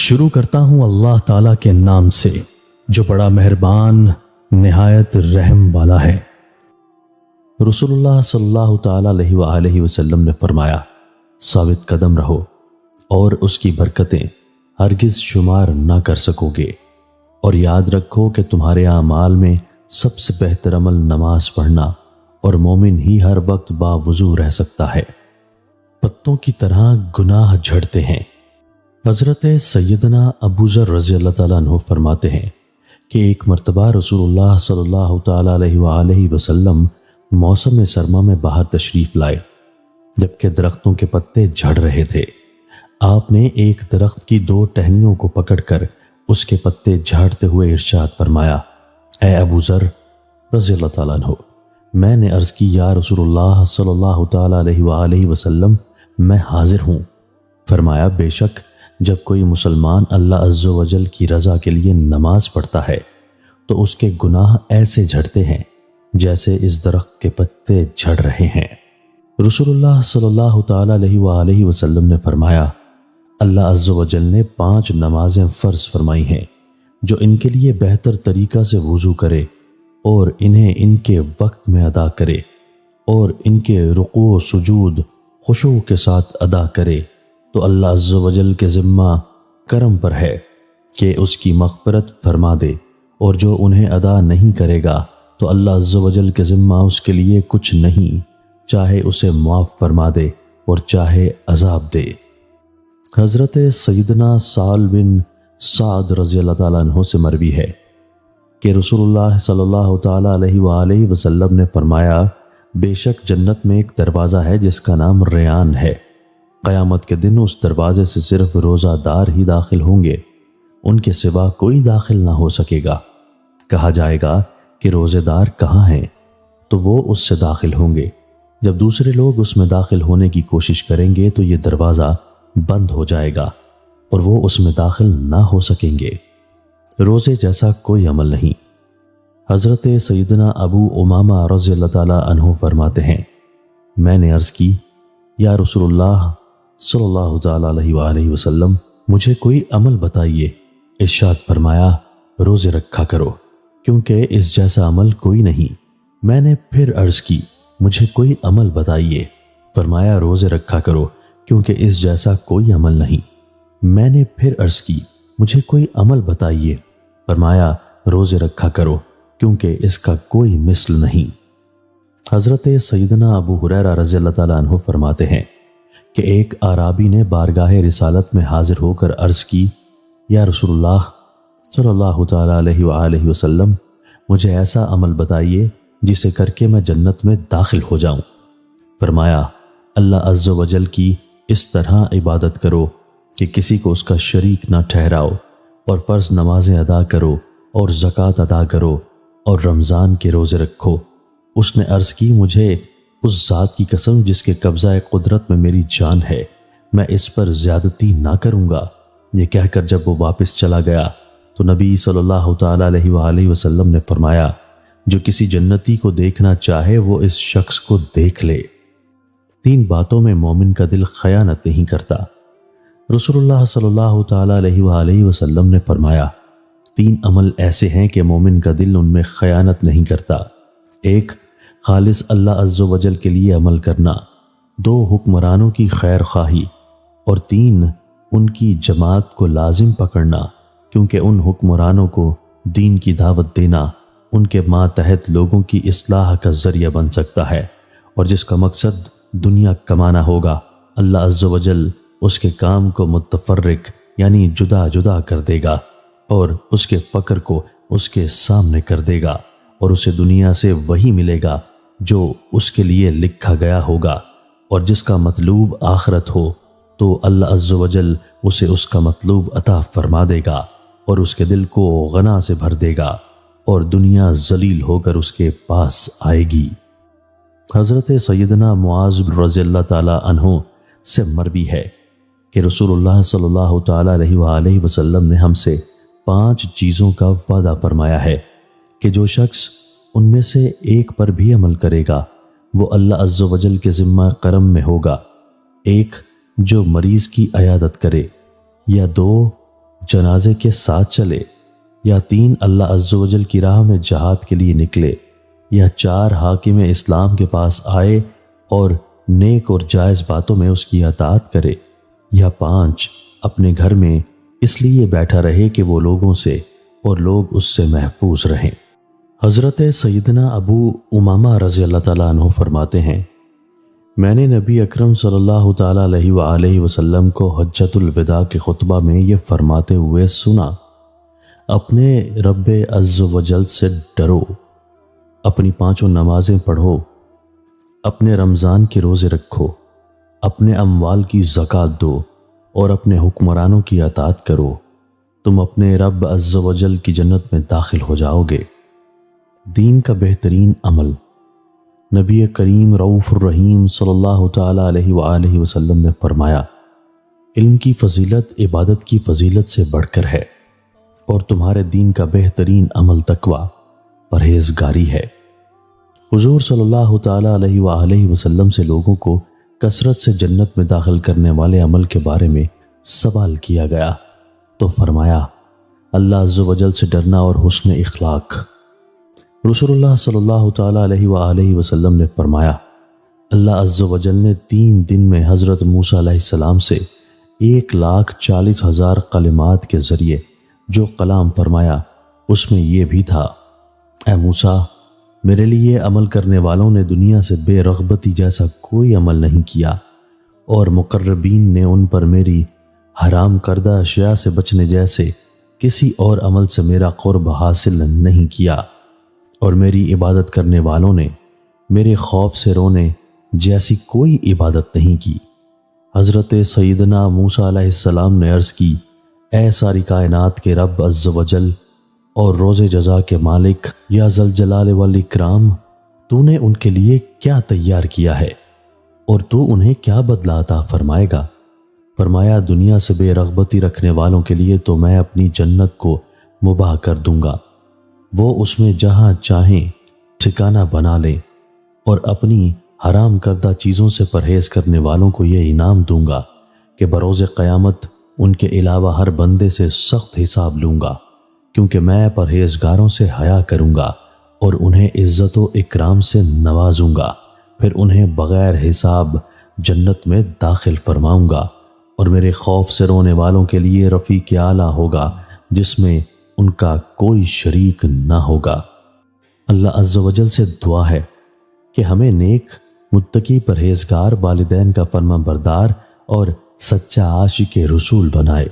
شروع کرتا ہوں اللہ تعالیٰ کے نام سے جو بڑا مہربان نہایت رحم والا ہے۔ رسول اللہ صلی اللہ تعالیٰ علیہ وآلہ وسلم نے فرمایا، ثابت قدم رہو اور اس کی برکتیں ہرگز شمار نہ کر سکو گے، اور یاد رکھو کہ تمہارے اعمال میں سب سے بہتر عمل نماز پڑھنا، اور مومن ہی ہر وقت باوضو رہ سکتا ہے۔ پتوں کی طرح گناہ جھڑتے ہیں۔ حضرت سیدنا ابو ذر رضی اللہ تعالیٰ عنہ فرماتے ہیں کہ ایک مرتبہ رسول اللہ صلی اللہ تعالیٰ علیہ وآلہ وسلم موسم سرما میں باہر تشریف لائے، جبکہ درختوں کے پتے جھڑ رہے تھے۔ آپ نے ایک درخت کی 2 ٹہنیوں کو پکڑ کر اس کے پتے جھاڑتے ہوئے ارشاد فرمایا، اے ابو ذر رضی اللہ تعالیٰ عنہ، میں نے عرض کی یا رسول اللہ صلی اللہ تعالیٰ علیہ وآلہ وسلم، میں حاضر ہوں۔ فرمایا، بے شک جب کوئی مسلمان اللہ عز و جل کی رضا کے لیے نماز پڑھتا ہے تو اس کے گناہ ایسے جھڑتے ہیں جیسے اس درخت کے پتے جھڑ رہے ہیں۔ رسول اللہ صلی اللہ تعالیٰ علیہ وآلہ وسلم نے فرمایا، اللہ عز و جل نے 5 نمازیں فرض فرمائی ہیں، جو ان کے لیے بہتر طریقہ سے وضو کرے اور انہیں ان کے وقت میں ادا کرے اور ان کے رکوع و سجود خشوع کے ساتھ ادا کرے تو اللہ عز و جل کے ذمہ کرم پر ہے کہ اس کی مغفرت فرما دے، اور جو انہیں ادا نہیں کرے گا تو اللہ عز و جل کے ذمہ اس کے لیے کچھ نہیں، چاہے اسے معاف فرما دے اور چاہے عذاب دے۔ حضرت سیدنا سال بن سعد رضی اللہ تعالیٰ عنہ سے مروی ہے کہ رسول اللہ صلی اللہ تعالیٰ علیہ وآلہ وسلم نے فرمایا، بے شک جنت میں ایک دروازہ ہے جس کا نام ریان ہے، قیامت کے دن اس دروازے سے صرف روزہ دار ہی داخل ہوں گے، ان کے سوا کوئی داخل نہ ہو سکے گا۔ کہا جائے گا کہ روزے دار کہاں ہیں؟ تو وہ اس سے داخل ہوں گے۔ جب دوسرے لوگ اس میں داخل ہونے کی کوشش کریں گے تو یہ دروازہ بند ہو جائے گا اور وہ اس میں داخل نہ ہو سکیں گے۔ روزے جیسا کوئی عمل نہیں۔ حضرت سیدنا ابو امامہ رضی اللہ تعالیٰ عنہ فرماتے ہیں، میں نے عرض کی، یا رسول اللہ صلی اللہ تعالیٰ علیہ وآلہ وسلم، مجھے کوئی عمل بتائیے۔ ارشاد فرمایا، روزے رکھا کرو، کیونکہ اس جیسا عمل کوئی نہیں۔ میں نے پھر عرض کی، مجھے کوئی عمل بتائیے۔ فرمایا، روزے رکھا کرو، کیونکہ اس جیسا کوئی عمل نہیں۔ میں نے پھر عرض کی، مجھے کوئی عمل بتائیے۔ فرمایا، روزے رکھا کرو، کیونکہ اس کا کوئی مثل نہیں۔ حضرت سیدنا ابو ہریرہ رضی اللہ تعالیٰ عنہ فرماتے ہیں کہ ایک اعرابی نے بارگاہ رسالت میں حاضر ہو کر عرض کی، یا رسول اللہ صلی اللہ تعالیٰ علیہ وآلہ وسلم، مجھے ایسا عمل بتائیے جسے کر کے میں جنت میں داخل ہو جاؤں۔ فرمایا، اللہ عز و جل کی اس طرح عبادت کرو کہ کسی کو اس کا شریک نہ ٹھہراؤ، اور فرض نمازیں ادا کرو اور زکوٰۃ ادا کرو اور رمضان کے روزے رکھو۔ اس نے عرض کی، مجھے اس ذات کی قسم جس کے قبضہ قدرت میں میری جان ہے، میں اس پر زیادتی نہ کروں گا۔ یہ کہہ کر جب وہ واپس چلا گیا تو نبی صلی اللہ تعالیٰ علیہ وآلہ وسلم نے فرمایا، جو کسی جنتی کو دیکھنا چاہے وہ اس شخص کو دیکھ لے۔ 3 باتوں میں مومن کا دل خیانت نہیں کرتا۔ رسول اللہ صلی اللہ تعالیٰ علیہ وآلہ وسلم نے فرمایا، 3 عمل ایسے ہیں کہ مومن کا دل ان میں خیانت نہیں کرتا۔ 1، خالص اللہ عز و جل کے لیے عمل کرنا۔ 2، حکمرانوں کی خیر خواہی، اور 3، ان کی جماعت کو لازم پکڑنا، کیونکہ ان حکمرانوں کو دین کی دعوت دینا ان کے ماتحت لوگوں کی اصلاح کا ذریعہ بن سکتا ہے، اور جس کا مقصد دنیا کمانا ہوگا، اللہ عز و جل اس کے کام کو متفرق یعنی جدا جدا کر دے گا، اور اس کے فقر کو اس کے سامنے کر دے گا، اور اسے دنیا سے وہی ملے گا جو اس کے لیے لکھا گیا ہوگا، اور جس کا مطلوب آخرت ہو تو اللہ عز و جل اسے اس کا مطلوب عطا فرما دے گا، اور اس کے دل کو غنا سے بھر دے گا، اور دنیا ذلیل ہو کر اس کے پاس آئے گی۔ حضرت سیدنا معاذ رضی اللہ تعالیٰ عنہ سے مروی ہے کہ رسول اللہ صلی اللہ تعالیٰ علیہ وآلہ وسلم نے ہم سے 5 چیزوں کا وعدہ فرمایا ہے کہ جو شخص ان میں سے ایک پر بھی عمل کرے گا وہ اللہ عز و جل کے ذمہ کرم میں ہوگا۔ 1، جو مریض کی عیادت کرے، یا 2، جنازے کے ساتھ چلے، یا 3 اللہ عز و جل کی راہ میں جہاد کے لیے نکلے، یا 4 حاکم اسلام کے پاس آئے اور نیک اور جائز باتوں میں اس کی اطاعت کرے، یا 5 اپنے گھر میں اس لیے بیٹھا رہے کہ وہ لوگوں سے اور لوگ اس سے محفوظ رہیں۔ حضرت سیدنا ابو امامہ رضی اللہ تعالیٰ عنہ فرماتے ہیں، میں نے نبی اکرم صلی اللہ تعالیٰ علیہ وآلہ وسلم کو حجۃ الوداع کے خطبہ میں یہ فرماتے ہوئے سنا، اپنے رب عز و جل سے ڈرو، اپنی 5 نمازیں پڑھو، اپنے رمضان کے روزے رکھو، اپنے اموال کی زکوٰۃ دو اور اپنے حکمرانوں کی اطاعت کرو، تم اپنے رب عز و جل کی جنت میں داخل ہو جاؤ گے۔ دین کا بہترین عمل۔ نبی کریم رؤوف الرحیم صلی اللہ تعالیٰ علیہ وآلہ وسلم نے فرمایا، علم کی فضیلت عبادت کی فضیلت سے بڑھ کر ہے، اور تمہارے دین کا بہترین عمل تقویٰ پرہیزگاری ہے۔ حضور صلی اللہ تعالیٰ علیہ وآلہ وسلم سے لوگوں کو کثرت سے جنت میں داخل کرنے والے عمل کے بارے میں سوال کیا گیا تو فرمایا، اللہ عز و جل سے ڈرنا اور حسن اخلاق۔ رسول اللہ صلی اللہ تعالیٰ علیہ وآلہ وسلم نے فرمایا، اللہ عز و جل نے 3 دن میں حضرت موسیٰ علیہ السلام سے 1,40,000 کلمات کے ذریعے جو کلام فرمایا اس میں یہ بھی تھا، اے موسیٰ، میرے لیے عمل کرنے والوں نے دنیا سے بے رغبتی جیسا کوئی عمل نہیں کیا، اور مقربین نے ان پر میری حرام کردہ اشیاء سے بچنے جیسے کسی اور عمل سے میرا قرب حاصل نہیں کیا، اور میری عبادت کرنے والوں نے میرے خوف سے رونے جیسی کوئی عبادت نہیں کی۔ حضرت سیدنا موسیٰ علیہ السلام نے عرض کی، اے ساری کائنات کے رب عز و جل اور روز جزا کے مالک یا ذوالجلال والاکرام، تو نے ان کے لیے کیا تیار کیا ہے اور تو انہیں کیا بدلہ عطا فرمائے گا؟ فرمایا، دنیا سے بے رغبتی رکھنے والوں کے لیے تو میں اپنی جنت کو مباح کر دوں گا، وہ اس میں جہاں چاہیں ٹھکانہ بنا لیں، اور اپنی حرام کردہ چیزوں سے پرہیز کرنے والوں کو یہ انعام دوں گا کہ بروز قیامت ان کے علاوہ ہر بندے سے سخت حساب لوں گا، کیونکہ میں پرہیزگاروں سے حیا کروں گا اور انہیں عزت و اکرام سے نوازوں گا، پھر انہیں بغیر حساب جنت میں داخل فرماؤں گا، اور میرے خوف سے رونے والوں کے لیے رفیق اعلیٰ ہوگا جس میں ان کا کوئی شریک نہ ہوگا۔ اللہ عز و جل سے دعا ہے کہ ہمیں نیک، متقی، پرہیزگار، والدین کا فرما بردار اور سچا عاشق رسول بنائے۔